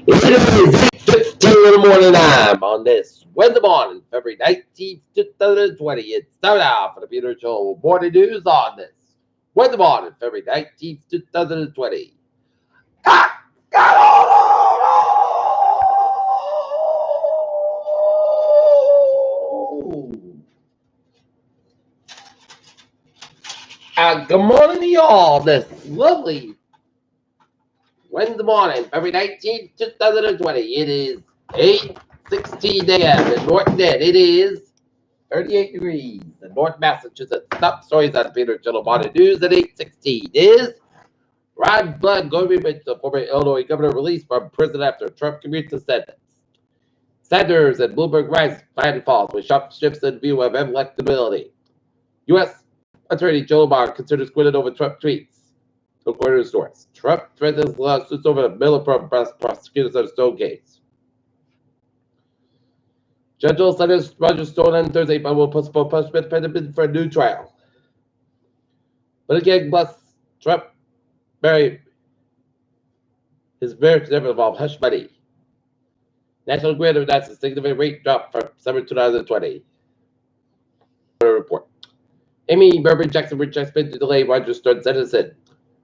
It is 8:15 in the morning time on this Wednesday morning, February 19th, 2020. It's time now for the Peter Show morning news on this Wednesday morning, February 19th, 2020. Ah, good morning to y'all. This lovely Wednesday morning, February 19th, 2020. It is 8:16 a.m. in Norton. It is 38 degrees in North Massachusetts. Top stories on Peter Channel Morning News at 8:16 is Rod Blood Government, the former Illinois governor, released from prison after Trump commutes a sentence. Sanders and Bloomberg rise Biden falls with sharp shifts in view of electability. U.S. Attorney Joe Barr considers quitting over Trump tweets. According to source, Trump threatens lawsuits over the Miller prosecutors of Stone case. Judge will sentence Roger Stone on Thursday, but will postpone punishment for a new trial. But again, plus Trump married his marriage never involved hush money. National Grid announced a significant rate drop from summer 2020. Report. Amy Burberry Jackson rejected to delay Roger Stone sentencing.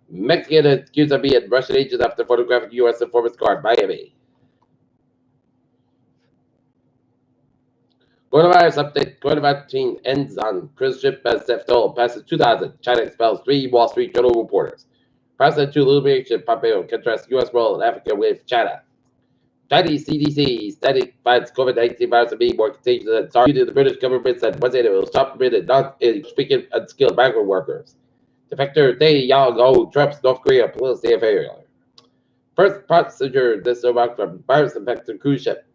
Mexican accused of being Russian agents after photographing U.S. informant's car in Miami. Coronavirus update. COVID-19 ends on cruise ship as toll passes 2,000. China expels 3 Wall Street Journal reporters. President 2 Illumination Pompeo contrasts U.S. role in Africa with China. Chinese CDC study finds COVID-19 virus to be more contagious than SARS. The British government said Wednesday it will stop permitted non-speaking unskilled migrant workers. Defector Dae Yong-ho Trump's North Korea policy affair. First passenger this remark from virus infected cruise ship.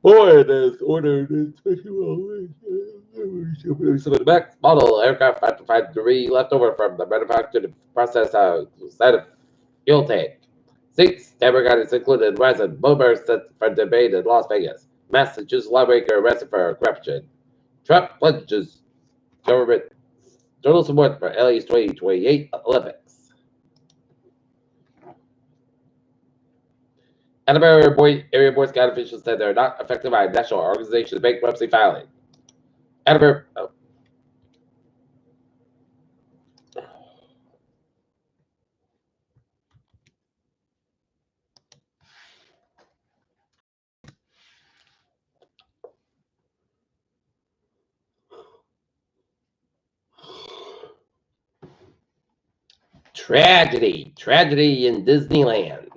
Boy, has ordered some of the Max model aircraft had to find debris left over from the manufacturing process outside of fuel tank. 6 Democrats included resident boomers sent for debate in Las Vegas. Massachusetts lawmaker arrested for corruption. Trump pledges government total support for LA's 2028 Olympics. Area Boy Scout officials said they're not affected by national organization's bankruptcy filing. Tragedy in Disneyland.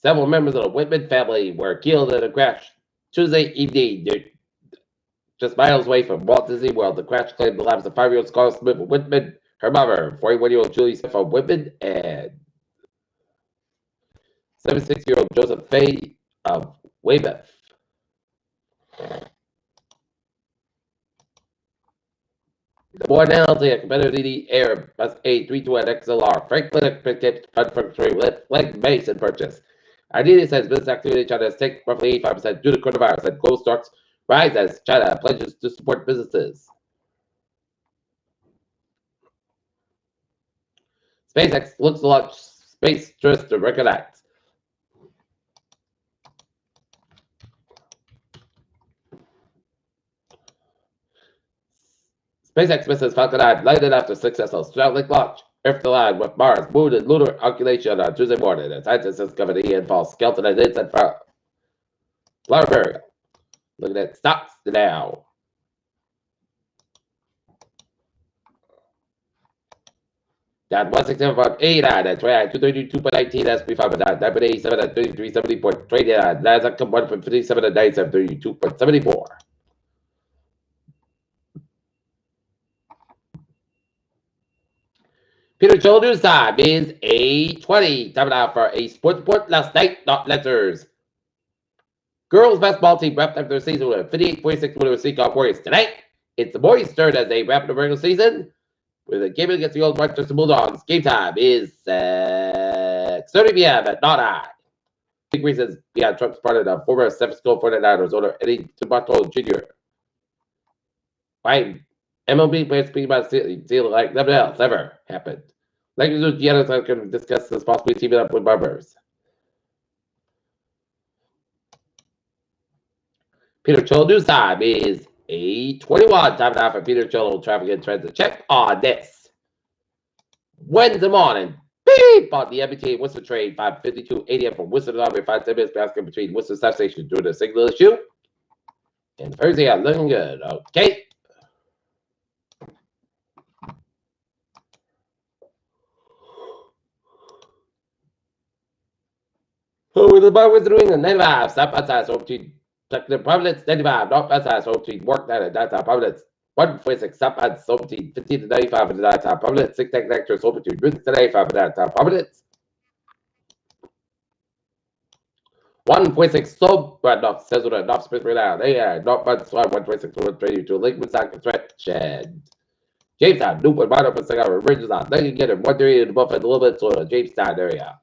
Several members of the Whitman family were killed in a crash Tuesday evening, just miles away from Walt Disney World. The crash claimed the lives of 5-year-old Scarlett Smith of Whitman, her mother, 41-year-old Julie Smith of Whitman, and 76-year-old Joseph Fay of Weymouth. The more analogy of competitive air plus a 321 XLR. Franklin predicted unfunctioning leg Mason purchase. Ideally says business activity in China has taken roughly 85% due to coronavirus, and gold stocks rise as China pledges to support businesses. SpaceX looks to launch space tourists to recognize. SpaceX misses Falcon 9 landed after successful Starlink launch. Earth aligned with Mars, Moon, and lunar occultation on Tuesday morning. And scientists discovered Ian false skeleton and insect flower burial. Looking at stocks now. Down 167.89 at 232.19 SP 509, 987 at 3370.29, Nasdaq come 1 from 57 at 97, 32.74. Peter Joel News Time is 8:20. Time now for a sports report last night, not letters. Girls basketball team wrapped up their season with a 58-46 win over Seacock Warriors. Tonight, it's the boys' turn as they wrap up the regular season with a game against the Old Rochester Bulldogs. Game time is 6:30 p.m. at Not High. Big reasons behind Trump's part of the former San Francisco 49ers owner Eddie Tomato Jr. Biden MLB players speaking about deal like nothing else ever happened. Lakers and Giannis are going to discuss this possibly teaming up with Barbers. Peter Cholo news time is 8:21. Time now for Peter Cholo traffic and transit check on this Wednesday morning. Beep! On the MBTA Worcester train 552 ADM from Worcester to Auburn, 5 10 minutes basket between Worcester South Station due to the signal issue. And Thursday, I'm looking good. Okay. With the bar with the ring and 95, stop outside, so between the Providence 95, not outside, so between work that and downtown Providence. 146, stop outside, so between 15 to 95 in the downtown Providence. 6 tech lectures, so between Roots to 95 in downtown Providence. 146, so right off, says with North Smith right now. They are not much, so 126, 132, Lakewood Sock Construction. Jamestown, Newport, Minor, Cigar, Ridges on. They can get it 130 in the Buffett, a little bit, so the Jamestown area.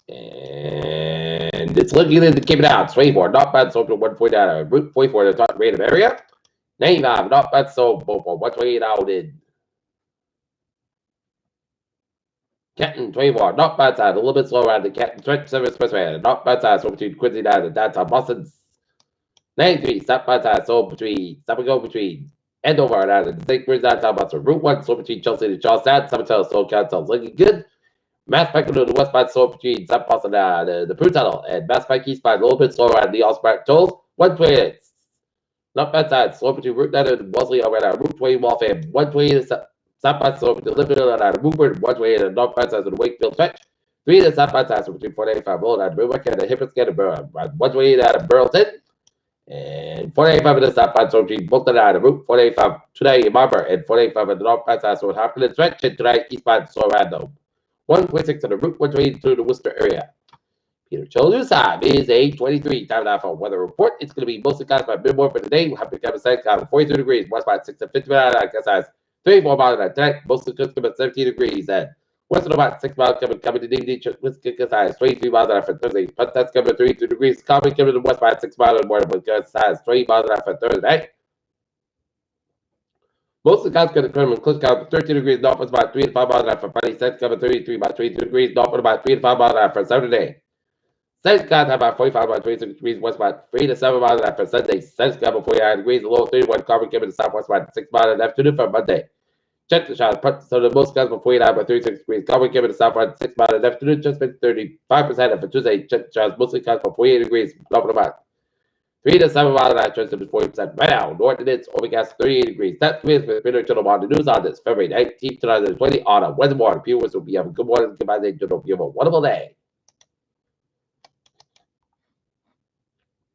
And it's looking into keep it out. 24, not bad, so to 149, Route 44, the top rate of area. 95, not bad, so 128 out in Canton 24, not bad side, a little bit slower on the Canton 27 Expressway, not bad side, so between Quincy down and downtown Boston. 93, stop bad side, so stop and go between Andover and the St. Bridge downtown Boston. Route 1, so between Chelsea and Charlestown. Summertown, so Council looking good. Mass Pike to the westbound slow between South Boston and the Prue Tunnel, and Mass Pike eastbound a little bit slower on the Allspark tolls. 128, not bad side, slow between Route 9 and Wellesley over at Route 20 Waltham. 128 southbound slow between Liverpool and Rupert. 128 and north bad side of the Wakefield Stretch. 3 to southbound side between 485 Road and Riverwick and the Hipperscan and Burrow. 128 out of Burlington. And 485 in the southbound slow between Bolton and Route 485 today in Marlborough, and 485 in the north bad side, so Hopkins Stretch, and today eastbound slow random. 126 to the Route 128 through the Worcester area. Peter Cholo news time is 8:23. Time now for weather report. It's going to be mostly cloudy by mid morning for today. We'll have to have a sunny cloud of 42 degrees. West by 6 to 59. Size 34 miles an hour. Mostly could come at 17 degrees. And western about 6 miles coming to evening. Size 23 miles an hour for Thursday. But that's coming at 32 degrees. Coming to west by 6 miles in the morning. With size 3 miles an hour for Thursday. Most of the clouds going to come in close count 13 degrees north, was about 3 to 5 miles an hour for Friday. Sun's coming 33 by 22 degrees north, about 3 to 5 miles an hour for Saturday. Sun's clouds have about 45 by 26 degrees west, about 3 to 7 miles an hour for Sunday. Sun's coming 49 degrees, the low 31 carbon coming to southwest about 6 miles an afternoon for Monday. Check the shot. So the most clouds for 49 by 36 degrees, carbon coming to southwest 6 miles an afternoon, just been 35%. And for Tuesday, check the shots, mostly clouds for 48 degrees, north about 3 to 7 miles an hour, chance of 40% right now. North and it's overcast 38 degrees. That's with Peter Cholo on the news on this February 19th, 2020 on a Wednesday morning. Viewers will be having a good morning. Goodbye. They don't give a wonderful day.